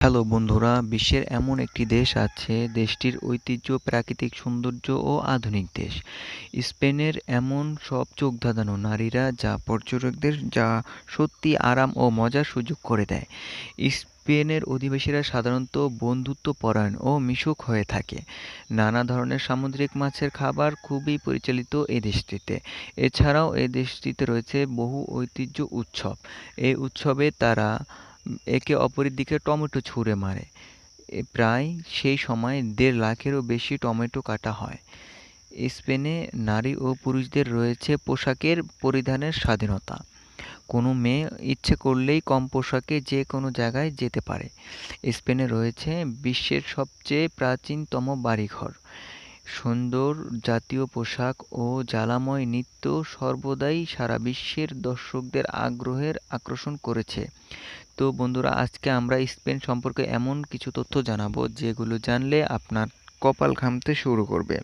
Hello বন্ধুরা, বিশ্বের এমন একটি দেশ আছে, দেশটির ঐতিহ্য, প্রাকৃতিক সৌন্দর্য ও আধুনিক দেশ। স্পেনের এমন সব চোখ ধাঁধানো নারীরা যা পর্যটকদের যা সত্যি আরাম ও মজার সুযোগ করে দেয়। স্পেনের অধিবাসীরা সাধারণত বন্ধুত্বপরায়ণ ও মিশুক হয়ে থাকে। নানা ধরনের সামুদ্রিক মাছের খাবার খুবই পরিচালিত এই দেশটিতে। এছাড়াও এই দেশটিতে রয়েছে বহু ঐতিহ্য উৎসব। এই উৎসবে তারা একে অপরের দিকে টমেটো ছুঁড়ে মারে। প্রায় সেই সময় ১.৫ লাখেরও বেশি টমেটো কাটা হয়। স্পেনে নারী ও পুরুষদের রয়েছে পোশাকের পরিধানের স্বাধীনতা। কোনো মেয়ে ইচ্ছে করলেই কম পোশাকে যে কোনো জায়গায় যেতে পারে। স্পেনে রয়েছে বিশ্বের সবচেয়ে প্রাচীনতম বাড়িঘর। সুন্দর জাতীয় পোশাক ও জ্বালাময় নৃত্য সর্বদাই সারা বিশ্বের দর্শকদের আকর্ষণ করেছে। তো বন্ধুরা, আজকে আমরা স্পেন সম্পর্কে এমন কিছু তথ্য জানাবো যেগুলো জানলে আপনার কপাল ঘামতে শুরু করবে।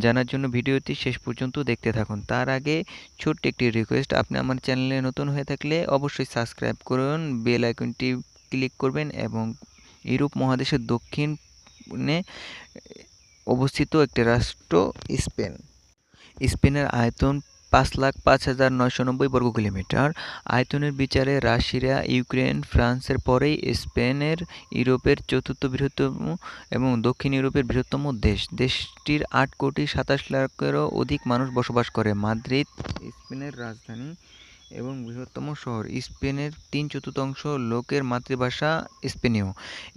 জানার জন্য ভিডিওটি শেষ পর্যন্ত দেখতে থাকুন। তার আগে ছোট্ট একটি রিকোয়েস্ট, আপনি আমার চ্যানেলে নতুন হয়ে থাকলে অবশ্যই সাবস্ক্রাইব করুন, বেল আইকনটি ক্লিক করবেন এবং ইউরোপ মহাদেশের দক্ষিণে অবস্থিত একটি রাষ্ট্র স্পেন। স্পেনের আয়তন ৫,০৫,৯৯০ বর্গ কিলোমিটার। আয়তনের বিচারে রাশিয়া, ইউক্রেন, ফ্রান্সের পরেই স্পেনের ইউরোপের চতুর্থ বৃহত্তম এবং দক্ষিণ ইউরোপের বৃহত্তম দেশ। দেশটির ৮,২৭,০০,০০০-এরও অধিক মানুষ বসবাস করে। মাদ্রিদ স্পেনের রাজধানী এবং বৃহত্তম শহর। স্পেনের ৩/৪ লোকের মাতৃভাষা স্পেনীয়।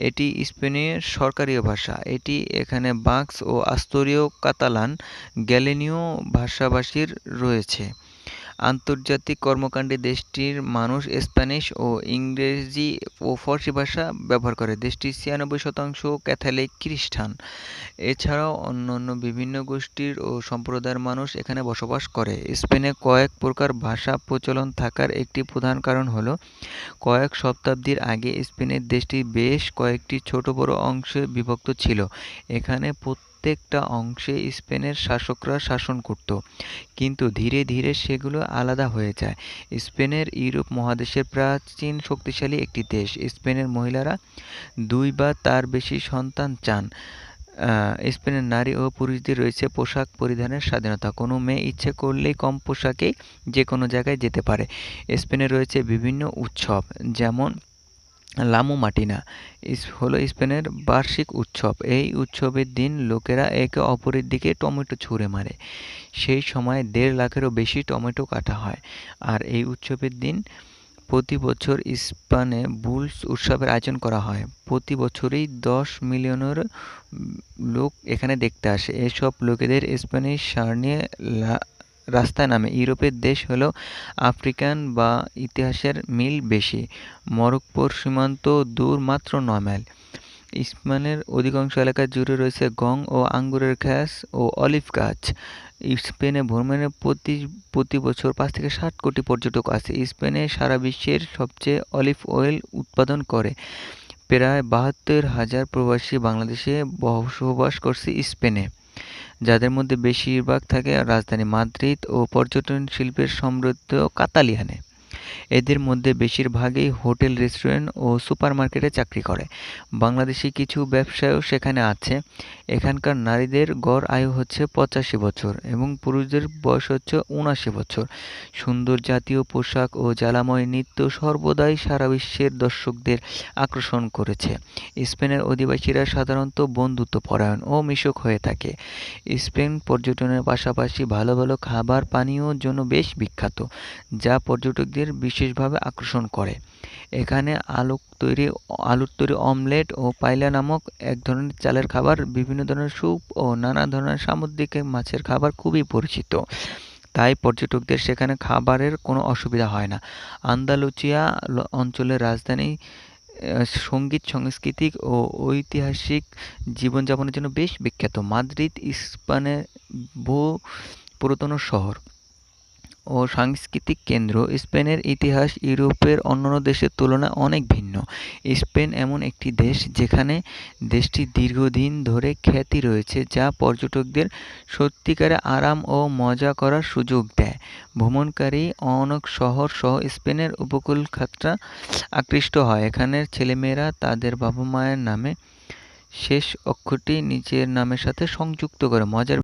এটি স্পেনের সরকারি ভাষা। এখানে বাস্ক ও আস্তরীয় কাতালান গ্যালিনীয় ভাষাভাষীর রয়েছে। আন্তর্জাতিক কর্মকাণ্ডে দেশটির মানুষ স্প্যানিশ ও ইংরেজি ও ফরাসি ভাষা ব্যবহার করে। দেশটির ৯৬% ক্যাথলিক খ্রিস্টান। এছাড়াও অন্যান্য বিভিন্ন গোষ্ঠীর ও সম্প্রদায়ের মানুষ এখানে বসবাস করে। স্পেনে কয়েক প্রকার ভাষা প্রচলন থাকার একটি প্রধান কারণ হলো কয়েক শতাব্দীর আগে স্পেনের দেশটি বেশ কয়েকটি ছোট বড় অংশে বিভক্ত ছিল। এখানে প্রত্যেকটা অংশে স্পেনের শাসকরা শাসন করত, কিন্তু ধীরে ধীরে সেগুলো আলাদা হয়ে যায়। স্পেনের ইউরোপ মহাদেশের প্রাচীন শক্তিশালী একটি দেশ। স্পেনের মহিলারা ২ বা তার বেশি সন্তান চান। স্পেনের নারী ও পুরুষদের রয়েছে পোশাক পরিধানের স্বাধীনতা। কোনো মেয়ে ইচ্ছে করলেই কম পোশাকেই যে কোনো জায়গায় যেতে পারে। স্পেনে রয়েছে বিভিন্ন উৎসব, যেমন লামো মার্টিনা হলো স্পেনের বার্ষিক উৎসব। এই উৎসবের দিন লোকেরা একে অপরের দিকে টমেটো ছুঁড়ে মারে। সেই সময় ১.৫ লাখেরও বেশি টমেটো কাটা হয়। আর এই উৎসবের দিন প্রতি বছর স্পেনে বুলস উৎসবের আয়োজন করা হয়। প্রতি বছরই ১০ মিলিয়নের লোক এখানে দেখতে আসে। এসব লোকেদের স্প্যানিশ শার্ট নিয়ে রাস্তায় নামে। ইউরোপের দেশ হলো আফ্রিকান বা ইতিহাসের মিল বেশি। মরক্কোর সীমান্ত দূর মাত্র ৯ মাইল। স্পেনের অধিকাংশ এলাকা জুড়ে রয়েছে গম ও আঙ্গুরের গাছ ও অলিভ গাছ। স্পেনে ভ্রমণে প্রতি বছর ৫ থেকে ৭ কোটি পর্যটক আসে। স্পেনে সারা বিশ্বের সবচেয়ে অলিভ অয়েল উৎপাদন করে। প্রায় ৭২,০০০ প্রবাসী বাংলাদেশে বসবাস করছে স্পেনে, যাদের মধ্যে বেশিরভাগ থাকে রাজধানী মাদ্রিদ ও পর্যটন শিল্পের সমৃদ্ধ কাতালিয়ানে। এদের মধ্যে বেশিরভাগই হোটেল, রেস্টুরেন্ট ও সুপারমার্কেটে চাকরি করে। বাংলাদেশি কিছু ব্যবসায়ও সেখানে আছে। এখানকার নারীদের গড় আয়ু হচ্ছে ৮৫ বছর এবং পুরুষদের বয়স হচ্ছে ৭৯ বছর। সুন্দর জাতীয় পোশাক ও জ্বালাময় নৃত্য সর্বদাই সারা বিশ্বের দর্শকদের আকর্ষণ করেছে। স্পেনের অধিবাসীরা সাধারণত বন্ধুত্বপরায়ণ ও মিশুক হয়ে থাকে। স্পেন পর্যটনের পাশাপাশি ভালো ভালো খাবার পানীয়র জন্য বেশ বিখ্যাত, যা পর্যটকদের বিশেষভাবে আকর্ষণ করে। এখানে আলুর তৈরি অমলেট ও পাইলা নামক এক ধরনের চালের খাবার, বিভিন্ন ধরনের স্যুপ ও নানা ধরনের সামুদ্রিক মাছের খাবার খুবই পরিচিত। তাই পর্যটকদের সেখানে খাবারের কোনো অসুবিধা হয় না। আন্দালুচিয়া অঞ্চলের রাজধানী সঙ্গীত, সাংস্কৃতিক ও ঐতিহাসিক জীবনযাপনের জন্য বেশ বিখ্যাত। মাদ্রিদ স্পেনের বহু পুরাতন শহর। ও সাংস্কৃতিক কেন্দ্র। স্পেনের ইতিহাস ইউরোপের অন্যান্য দেশের তুলনায় অনেক ভিন্ন। স্পেন এমন একটি দেশ যেখানে দেশটির দীর্ঘদিন ধরে খ্যাতি রয়েছে, যা পর্যটকদের সত্যিকারে আরাম ও মজা করার সুযোগ দেয়। ভ্রমণকারী অনেক শহর সহ স্পেনের উপকূলখাতটা আকৃষ্ট হয়। এখানের ছেলেমেয়েরা তাদের বাবা মায়ের নামে শেষ অক্ষরটি নিজের নামের সাথে সংযুক্ত করে। মজার